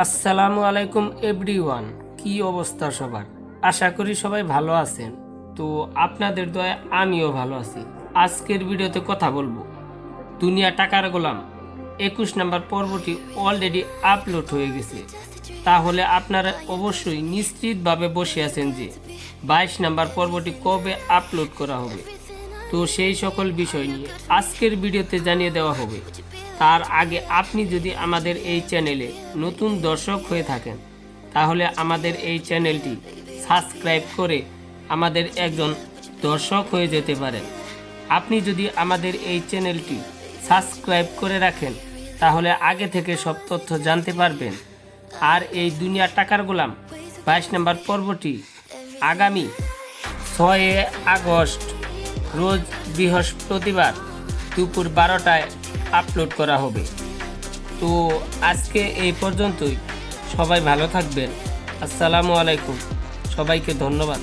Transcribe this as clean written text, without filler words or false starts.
আসসালামু আলাইকুম এভরিওয়ান, কি অবস্থা সবার? আশা করি সবাই ভালো আছেন। তো আপনাদের দয়ায় আমিও ভালো আছি। আজকের ভিডিওতে কথা বলবো দুনিয়া টাকার গোলাম 21 নম্বর পর্বটি অলরেডি আপলোড হয়ে গেছে। তাহলে আপনারা অবশ্যই নিশ্চিতভাবে বসে আছেন যে 22 নম্বর পর্বটি কবে আপলোড করা হবে। তো সেই সকল বিষয় নিয়ে আজকের ভিডিওতে জানিয়ে দেওয়া হবে। তার আগে আপনি যদি আমাদের এই চ্যানেলে নতুন দর্শক হয়ে থাকেন তাহলে আমাদের এই চ্যানেলটি সাবস্ক্রাইব করে আমাদের একজন দর্শক হয়ে যেতে পারেন। আপনি যদি আমাদের এই চ্যানেলটি সাবস্ক্রাইব করে রাখেন তাহলে আগে থেকে সব তথ্য জানতে পারবেন। আর এই দুনিয়া টাকার গোলাম 22 নম্বর পর্বটি আগামী 6 আগস্ট রোজ বৃহস্পতিবার দুপুর 12টায় আপলোড করা হবে। তো আজকে এই পর্যন্তই। সবাই ভালো থাকবেন। আসসালামু আলাইকুম। সবাইকে ধন্যবাদ।